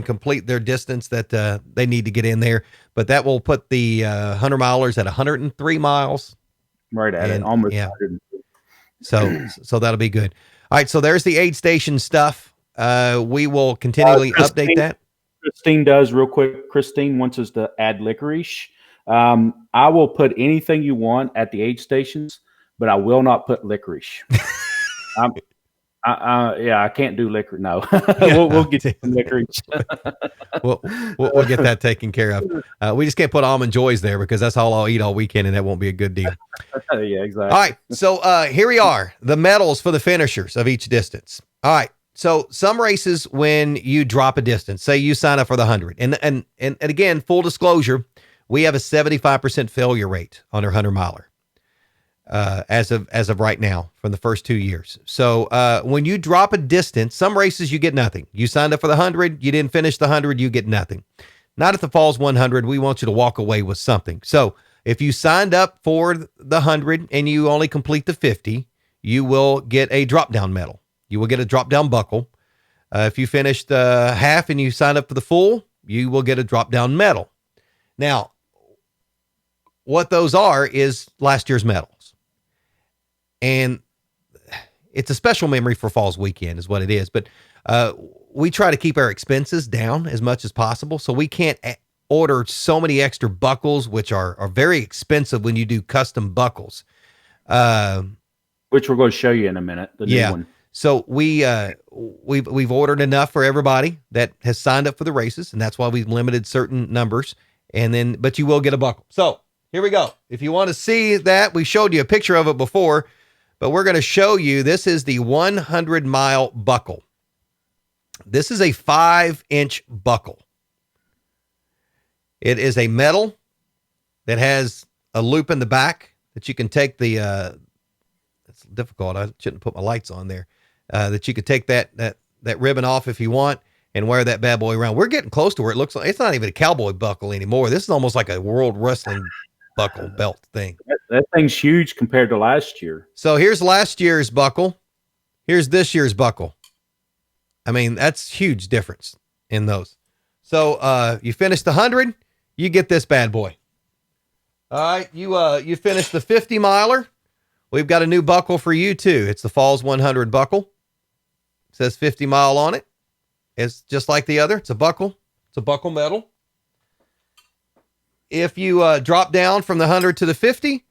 complete their distance that they need to get in there. But that will put the 100 milers at 103 miles. Right at it, almost 103. So that'll be good. All right. So there's the aid station stuff. We will continually update that. Christine does real quick. Christine wants us to add licorice. I will put anything you want at the aid stations, but I will not put licorice. I can't do liquor. No, we'll get some licorice. we'll get that taken care of. We just can't put almond joys there, because that's all I'll eat all weekend, and that won't be a good deal. Yeah, exactly. All right. So here we are, the medals for the finishers of each distance. All right. So some races, when you drop a distance, say you sign up for the 100, and again, full disclosure, we have a 75% failure rate on our 100 miler as of right now from the first 2 years. So when you drop a distance, some races you get nothing. You signed up for the 100, you didn't finish the 100, you get nothing. Not at the Falls 100. We want you to walk away with something. So if you signed up for the 100 and you only complete the 50, you will get a drop down medal. You will get a drop down buckle. If you finished half and you sign up for the full, you will get a drop down medal. Now, what those are is last year's medals. And it's a special memory for Falls Weekend is what it is. But we try to keep our expenses down as much as possible. So we can't order so many extra buckles, which are very expensive when you do custom buckles. Which we're going to show you in a minute. The new one. So we've ordered enough for everybody that has signed up for the races, and that's why we've limited certain numbers. But you will get a buckle. So here we go. If you want to see that, we showed you a picture of it before, but we're going to show you. This is the 100-mile buckle. This is a 5-inch buckle. It is a metal that has a loop in the back that you can take the. It's difficult. I shouldn't put my lights on there. That you could take that ribbon off if you want and wear that bad boy around. We're getting close to where it looks like it's not even a cowboy buckle anymore. This is almost like a world wrestling buckle belt thing. That thing's huge compared to last year. So here's last year's buckle. Here's this year's buckle. I mean, that's huge difference in those. So you finished the 100, you get this bad boy. All right, you finished the 50 miler. We've got a new buckle for you too. It's the Falls 100 buckle. It says 50 mile on it. It's just like the other. It's a buckle. It's a buckle medal. If you drop down from the 100 to the 50,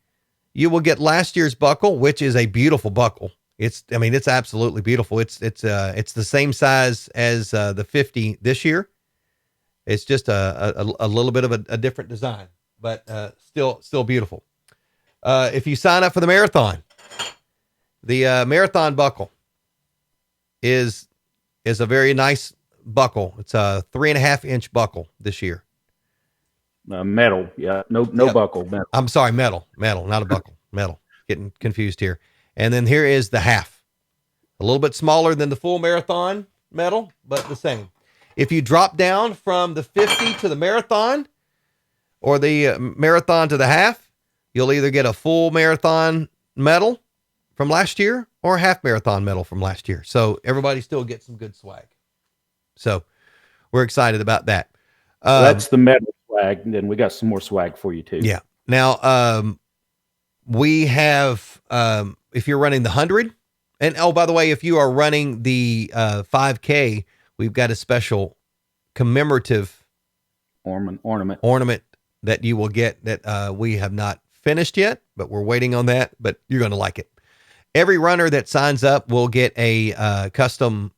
you will get last year's buckle, which is a beautiful buckle. It's absolutely beautiful. It's the same size as the 50 this year. It's just a little bit of a different design, but still beautiful. If you sign up for the marathon, the marathon buckle is a very nice buckle. It's a 3.5-inch buckle this year. Metal. Yeah. No Yep. buckle. Metal. I'm sorry. Metal, not a buckle, metal. Getting confused here. And then here is the half, a little bit smaller than the full marathon medal, but the same. If you drop down from the 50 to the marathon or the marathon to the half, you'll either get a full marathon medal from last year or a half marathon medal from last year. So everybody still gets some good swag. So we're excited about that. That's the medal swag. And then we got some more swag for you too. Yeah. Now, we have, if you're running the 100, and oh, by the way, if you are running the 5K, we've got a special commemorative ornament that you will get that we have not finished yet, but we're waiting on that, but you're going to like it. Every runner that signs up will get a custom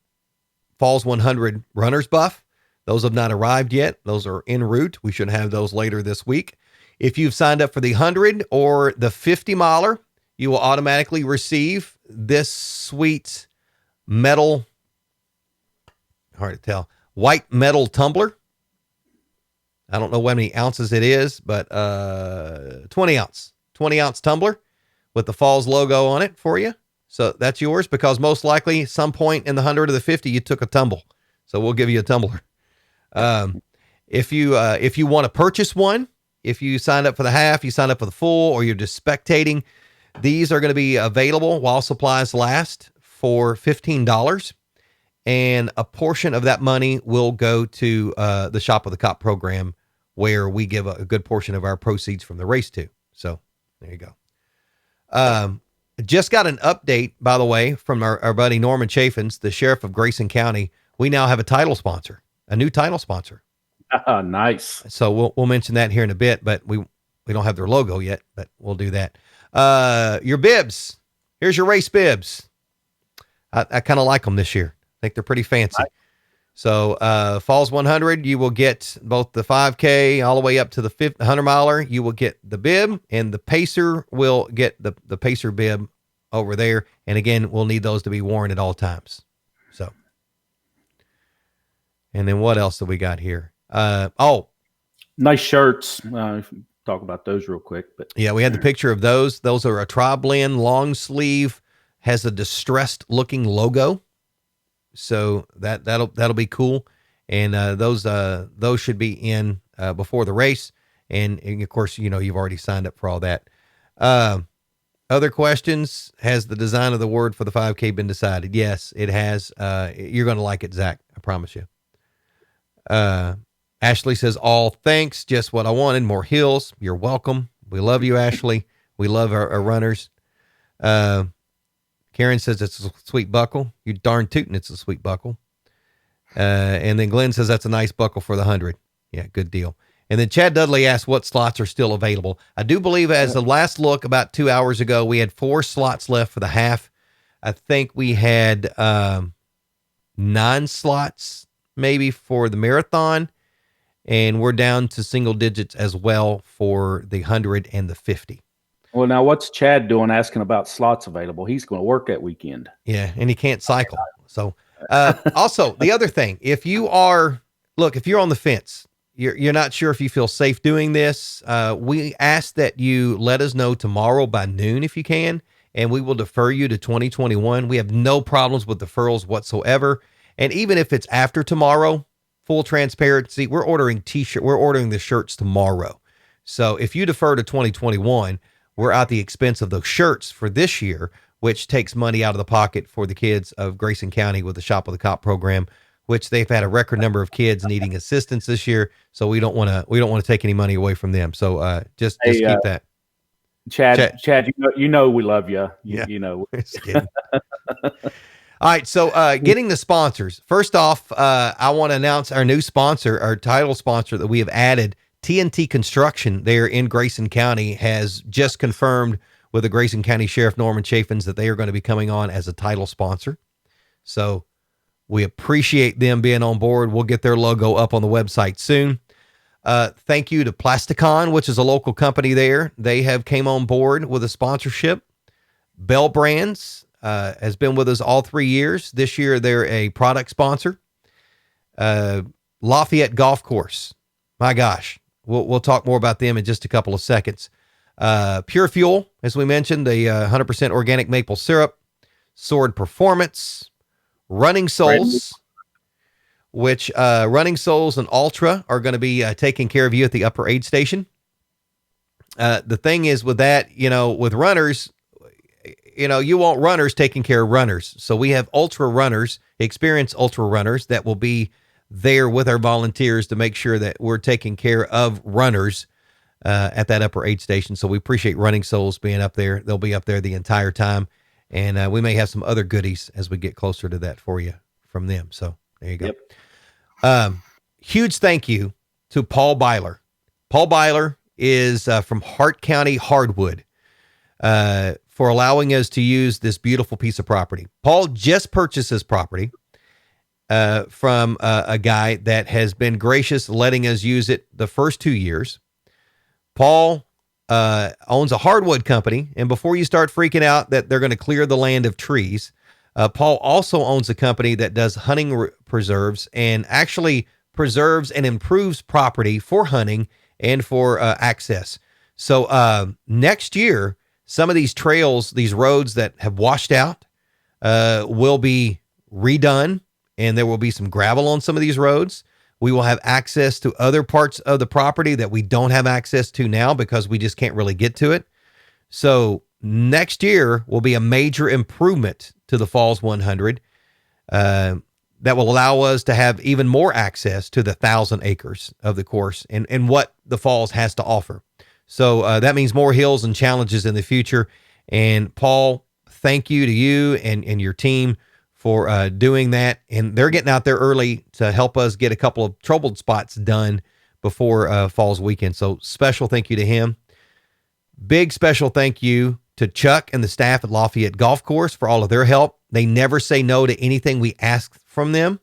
Falls 100 runner's buff. Those have not arrived yet. Those are en route. We should have those later this week. If you've signed up for the 100 or the 50 miler, you will automatically receive this sweet metal, hard to tell, white metal tumbler. I don't know how many ounces it is, but 20 ounce tumbler with the Falls logo on it for you. So that's yours because most likely some point in the 100 or the 50, you took a tumble. So we'll give you a tumbler. If you want to purchase one, if you signed up for the half, you signed up for the full, or you're just spectating, these are going to be available while supplies last for $15. And a portion of that money will go to the Shop with the Cop program, where we give a good portion of our proceeds from the race to. So there you go. Just got an update, by the way, from our buddy Norman Chaffins, the sheriff of Grayson County. We now have a new title sponsor. Nice. So we'll mention that here in a bit, but we don't have their logo yet, but we'll do that. Your bibs. Here's your race bibs. I kind of like them this year. I think they're pretty fancy. Nice. So Falls 100, you will get both the 5K all the way up to the 100 miler. You will get the bib, and the pacer will get the pacer bib over there. And again, we'll need those to be worn at all times. So, and then what else have we got here? Nice shirts. Talk about those real quick. But yeah, we had the picture of those. Those are a tri-blend long sleeve, has a distressed looking logo. So that'll be cool. And those should be in before the race. And of course, you've already signed up for all that. A Other questions? Has the design of the word for the 5K been decided? Yes, it has. You're going to like it, Zach. I promise you. Ashley says, all thanks. Just what I wanted. More hills. You're welcome. We love you, Ashley. We love our runners. Karen says it's a sweet buckle. You darn tootin', it's a sweet buckle. And then Glenn says that's a nice buckle for the 100. Yeah, good deal. And then Chad Dudley asked what slots are still available. I do believe as the last look about 2 hours ago, we had 4 slots left for the half. I think we had 9 slots maybe for the marathon. And we're down to single digits as well for the 100 and the 50. Well, now what's Chad doing asking about slots available? He's going to work that weekend. Yeah, and he can't cycle. So also, the other thing, if you're on the fence, you're not sure if you feel safe doing this, we ask that you let us know tomorrow by noon if you can, and we will defer you to 2021. We have no problems with deferrals whatsoever. And even if it's after tomorrow, full transparency, we're ordering the shirts tomorrow. So if you defer to 2021, we're out the expense of those shirts for this year, which takes money out of the pocket for the kids of Grayson County with the Shop with a Cop program, which they've had a record number of kids needing assistance this year. So we don't want to take any money away from them. So just keep that. Chad, you know we love you. Yeah. You know. Just kidding. All right. So getting the sponsors. First off, I want to announce our new sponsor, our title sponsor that we have added. TNT Construction there in Grayson County has just confirmed with the Grayson County Sheriff Norman Chaffins that they are going to be coming on as a title sponsor. So we appreciate them being on board. We'll get their logo up on the website soon. Thank you to Plasticon, which is a local company there. They have came on board with a sponsorship. Bell Brands has been with us all 3 years. This year, they're a product sponsor. Lafayette Golf Course. My gosh. We'll talk more about them in just a couple of seconds. Pure Fuel, as we mentioned, the 100% organic maple syrup. Sword Performance. Running Souls, which Running Souls and Ultra are going to be taking care of you at the upper aid station. The thing is with that, with runners, you want runners taking care of runners. So we have ultra runners, experienced ultra runners that will be there with our volunteers to make sure that we're taking care of runners at that upper aid station. So we appreciate Running Souls being up there. They'll be up there the entire time. And we may have some other goodies as we get closer to that for you from them. So there you go. Yep. Huge thank you to Paul Byler. Paul Byler is from Hart County Hardwood for allowing us to use this beautiful piece of property. Paul just purchased this property from a guy that has been gracious letting us use it the first 2 years. Paul owns a hardwood company, and before you start freaking out that they're going to clear the land of trees, Paul also owns a company that does hunting preserves and actually preserves and improves property for hunting and for access. So next year, some of these trails, these roads that have washed out, will be redone, and there will be some gravel on some of these roads. We will have access to other parts of the property that we don't have access to now because we just can't really get to it. So next year will be a major improvement to the Falls 100 that will allow us to have even more access to the 1,000 acres of the course and what the Falls has to offer. So that means more hills and challenges in the future. And Paul, thank you to you and your team for doing that. And they're getting out there early to help us get a couple of troubled spots done before Falls weekend. So special thank you to him. Big special thank you to Chuck and the staff at Lafayette Golf Course for all of their help. They never say no to anything we ask from them.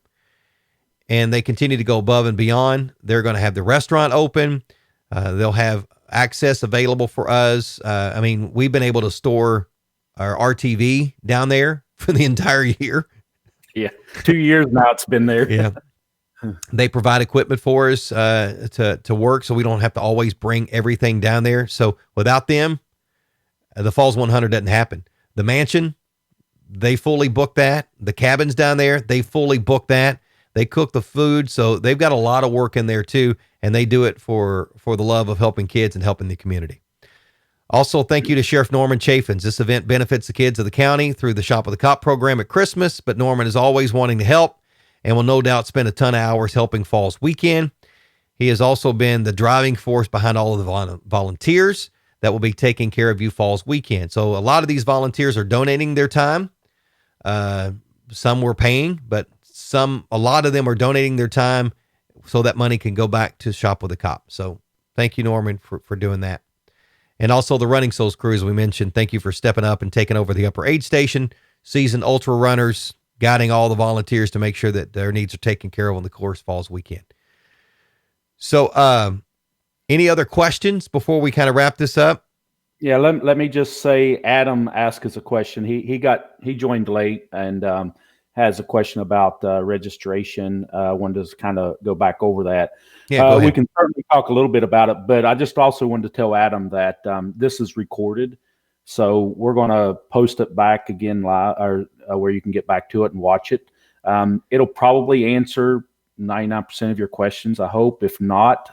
And they continue to go above and beyond. They're going to have the restaurant open. They'll have access available for us. We've been able to store our RTV down there for the entire year. Yeah. 2 years now it's been there. Yeah. They provide equipment for us to work, so we don't have to always bring everything down there. So without them, the Falls 100 doesn't happen. The mansion, they fully book that. The cabins down there, they fully book that. They cook the food, so they've got a lot of work in there too, and they do it for the love of helping kids and helping the community. Also, thank you to Sheriff Norman Chaffins. This event benefits the kids of the county through the Shop with the Cop program at Christmas, but Norman is always wanting to help and will no doubt spend a ton of hours helping Falls Weekend. He has also been the driving force behind all of the volunteers that will be taking care of you Falls Weekend. So a lot of these volunteers are donating their time. Some we're paying, but a lot of them are donating their time so that money can go back to Shop with the Cop. So thank you, Norman, for doing that. And also the Running Souls crew, as we mentioned, thank you for stepping up and taking over the upper aid station, seasoned ultra runners, guiding all the volunteers to make sure that their needs are taken care of on the course Falls Weekend. So, any other questions before we kind of wrap this up? Yeah, let me just say, Adam asked us a question. He joined late and has a question about registration. Wanted to kind of go back over that. Yeah, we can certainly talk a little bit about it, but I just also wanted to tell Adam that this is recorded, so we're going to post it back again live, or where you can get back to it and watch it. It'll probably answer 99% of your questions, I hope. If not,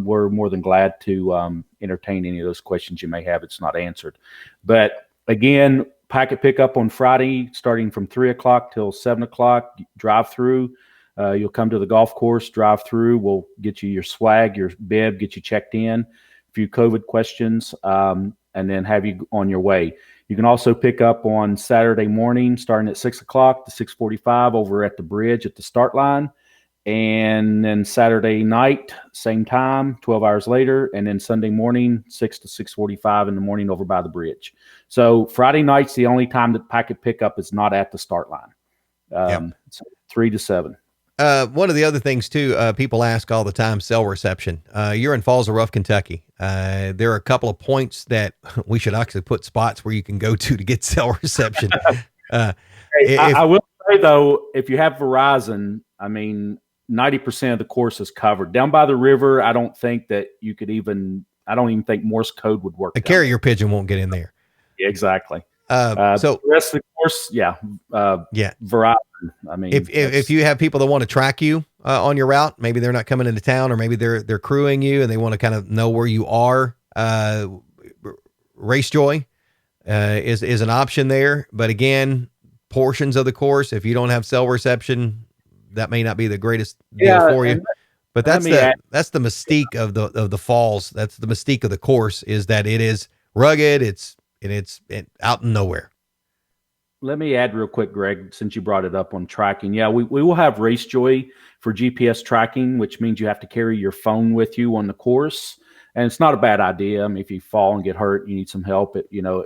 we're more than glad to entertain any of those questions you may have. It's not answered. But again, packet pickup on Friday, starting from 3 o'clock till 7 o'clock, drive through. You'll come to the golf course, drive through. We'll get you your swag, your bib, get you checked in, a few COVID questions, and then have you on your way. You can also pick up on Saturday morning, starting at 6 o'clock to 6:45 over at the bridge at the start line. And then Saturday night, same time, 12 hours later. And then Sunday morning, 6 to 6:45 in the morning over by the bridge. So Friday night's the only time that packet pickup is not at the start line. So 3 to 7. One of the other things too, people ask all the time, cell reception. You're in Falls of Rough, Kentucky. There are a couple of points that we should actually put spots where you can go to get cell reception. I will say though, if you have Verizon, I mean, 90% of the course is covered. Down by the river, I don't think that you could even, I don't even think Morse code would work. A carrier pigeon won't get in there. Yeah, exactly. So the rest of the course, Verizon. I mean, if you have people that want to track you on your route, maybe they're not coming into town, or maybe they're crewing you and they want to kind of know where you are. RaceJoy is an option there, but again, portions of the course, if you don't have cell reception, that may not be the greatest deal for you. But that's the mystique of the falls. That's the mystique of the course, is that it is rugged. It's out in nowhere. Let me add real quick, Greg, since you brought it up on tracking. Yeah, we will have RaceJoy for GPS tracking, which means you have to carry your phone with you on the course. And it's not a bad idea. I mean, if you fall and get hurt, you need some help,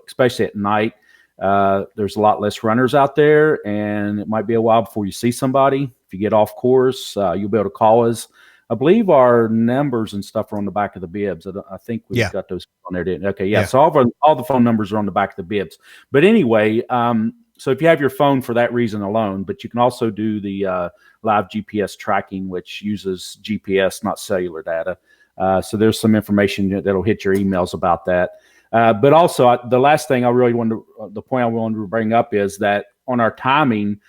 especially at night. There's a lot less runners out there, and it might be a while before you see somebody. If you get off course, you'll be able to call us. I believe our numbers and stuff are on the back of the bibs. I think we've got those on there, didn't we? Okay, yeah. So all the phone numbers are on the back of the bibs. But anyway, so if you have your phone for that reason alone, but you can also do the live GPS tracking, which uses GPS, not cellular data. So there's some information that'll hit your emails about that. But also, the last thing the point I wanted to bring up is that on our timing,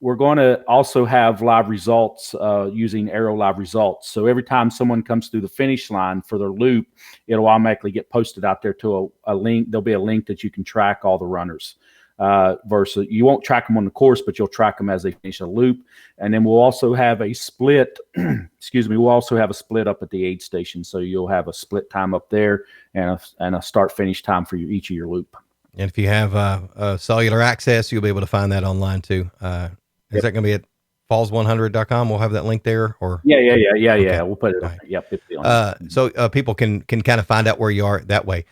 we're going to also have live results using Arrow Live Results. So every time someone comes through the finish line for their loop, it'll automatically get posted out there to a link. There'll be a link that you can track all the runners. Versus you won't track them on the course, but you'll track them as they finish a loop. And then we'll also have a split, we'll also have a split up at the aid station. So you'll have a split time up there and a start finish time for each of your loop. And if you have cellular access, you'll be able to find that online too. Is that going to be at falls100.com? We'll have that link there, or? Yeah. Okay. We'll put it on. Yep. So people can kind of find out where you are that way.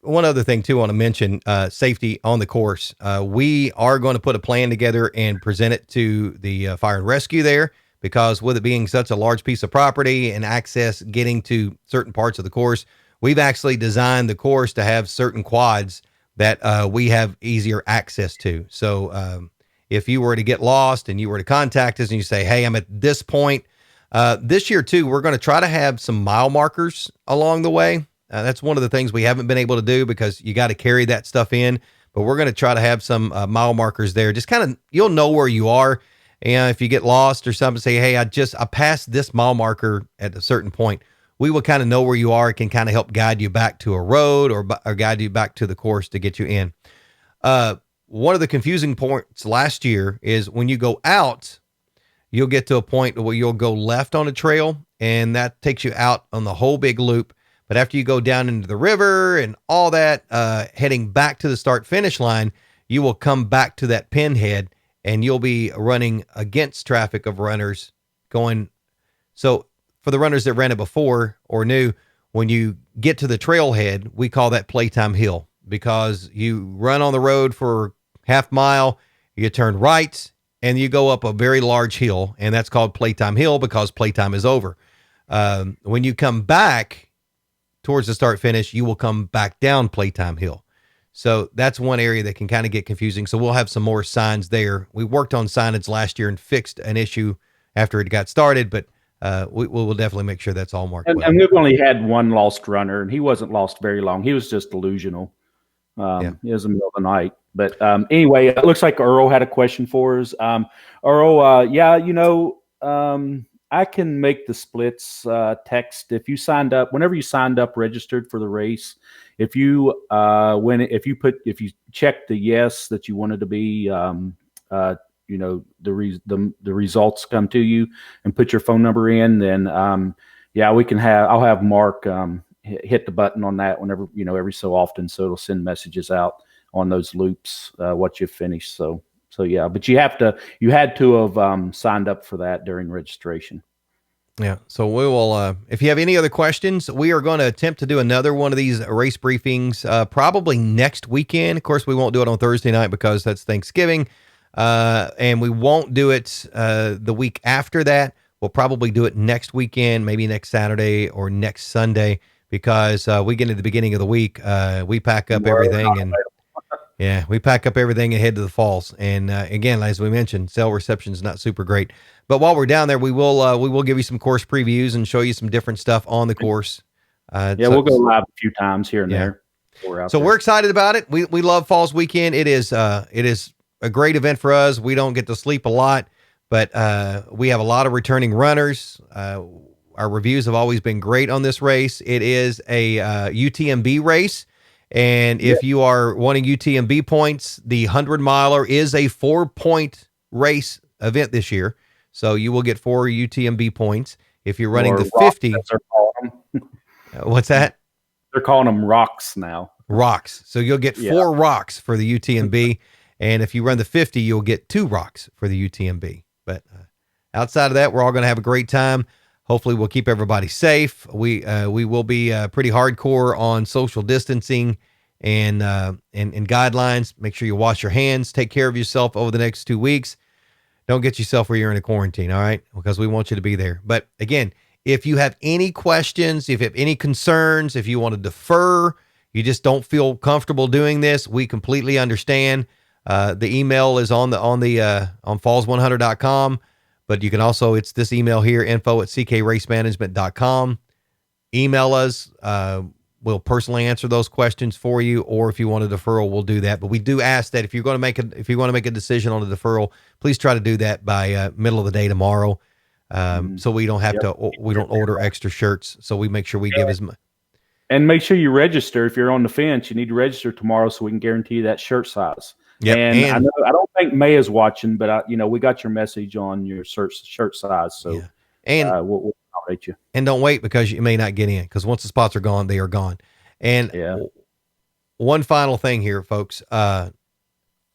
One other thing too, I want to mention, safety on the course. We are going to put a plan together and present it to the fire and rescue there, because with it being such a large piece of property and access getting to certain parts of the course, we've actually designed the course to have certain quads that we have easier access to. So if you were to get lost and you were to contact us and you say, hey, I'm at this point, this year too, we're going to try to have some mile markers along the way. That's one of the things we haven't been able to do, because you got to carry that stuff in, but we're going to try to have some mile markers there. Just kind of, you'll know where you are. And if you get lost or something, say, hey, I passed this mile marker at a certain point. we will kind of know where you are. It can kind of help guide you back to a road or guide you back to the course to get you in. One of the confusing points last year is when you go out, you'll get to a point where you'll go left on a trail, and that takes you out on the whole big loop. But after you go down into the river and all that, heading back to the start finish line, you will come back to that pinhead, and you'll be running against traffic of runners going. So for the runners that ran it before or knew, when you get to the trailhead, we call that Playtime Hill, because you run on the road for half mile, you turn right, and you go up a very large hill, and that's called Playtime Hill because playtime is over. When you come back towards the start finish, you will come back down Playtime Hill. So that's one area that can kind of get confusing. So we'll have some more signs there. We worked on signage last year and fixed an issue after it got started, but we will definitely make sure that's all marked. And we've only had one lost runner, and he wasn't lost very long. He was just delusional. It was in the middle of the night. But anyway, it looks like Earl had a question for us. Earl, I can make the splits text if you signed up. Whenever you signed up, registered for the race, if you checked the yes that you wanted to be, the results come to you, and put your phone number in, then I'll have Mark hit the button on that whenever, every so often, so it'll send messages out on those loops what you've finished. So yeah, but you had to have signed up for that during registration. Yeah. So we will, if you have any other questions, we are going to attempt to do another one of these race briefings probably next weekend. Of course, we won't do it on Thursday night because that's Thanksgiving. And we won't do it the week after that. We'll probably do it next weekend, maybe next Saturday or next Sunday, because we get into the beginning of the week. We pack up everything and we pack up everything and head to the falls. And again, as we mentioned, cell reception is not super great. But while we're down there, we will give you some course previews and show you some different stuff on the course. We'll go live a few times here and there. We're excited about it. We love Falls Weekend. It is a great event for us. We don't get to sleep a lot, but we have a lot of returning runners. Our reviews have always been great on this race. It is a UTMB race. And if you are wanting UTMB points, the 100-miler is a 4-point race event this year. So you will get 4 UTMB points. If you're running the 50. What's that? They're calling them rocks now. Rocks. So you'll get 4 rocks for the UTMB. And if you run the 50, you'll get 2 rocks for the UTMB. But outside of that, we're all going to have a great time. Hopefully we'll keep everybody safe. We will be pretty hardcore on social distancing and guidelines. Make sure you wash your hands, take care of yourself over the next 2 weeks. Don't get yourself where you're in a quarantine. All right. Because we want you to be there. But again, if you have any questions, if you have any concerns, if you want to defer, you just don't feel comfortable doing this, we completely understand. The email is on falls100.com. But you can also, it's this email here, info@ckracemanagement.com. Email us. We'll personally answer those questions for you, or if you want a deferral, we'll do that. But we do ask that if you want to make a decision on a deferral, please try to do that by middle of the day tomorrow, so we don't have we don't order extra shirts. So we make sure we give as much. And make sure you register if you're on the fence. You need to register tomorrow so we can guarantee you that shirt size. Yep. And I don't think May is watching, but we got your message on your shirt size, so we'll accommodate you. And don't wait, because you may not get in, because once the spots are gone, they are gone. And one final thing here, folks.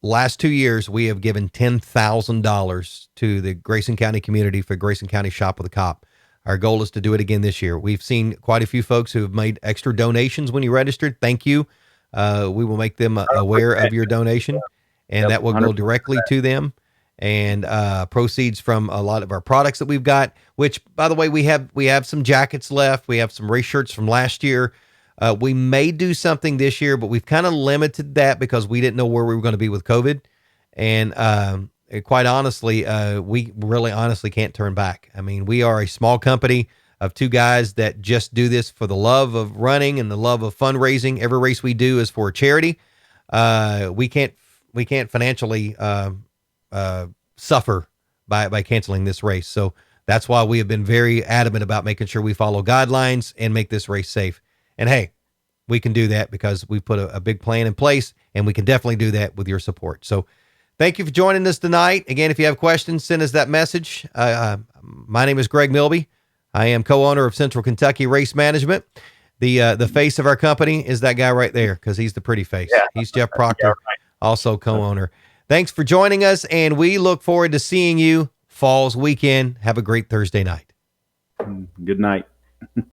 Last 2 years, we have given $10,000 to the Grayson County community for Grayson County Shop with a Cop. Our goal is to do it again this year. We've seen quite a few folks who have made extra donations when you registered. Thank you. We will make them aware of your donation, and that will go directly to them. And proceeds from a lot of our products that we've got, which, by the way, we have some jackets left. We have some race shirts from last year. We may do something this year, but we've kind of limited that because we didn't know where we were going to be with COVID. And quite honestly, we really honestly can't turn back. I mean, we are a small company of 2 guys that just do this for the love of running and the love of fundraising. Every race we do is for a charity. We can't financially suffer by canceling this race. So That's why we have been very adamant about making sure we follow guidelines and make this race safe. And hey, we can do that because we put a big plan in place, and we can definitely do that with your support. So thank you for joining us tonight. Again, if you have questions, send us that message. My name is Greg Milby. I am co-owner of Central Kentucky Race Management. The face of our company is that guy right there because he's the pretty face. Yeah. He's Jeff Proctor, also co-owner. Thanks for joining us, and we look forward to seeing you Falls weekend. Have a great Thursday night. Good night.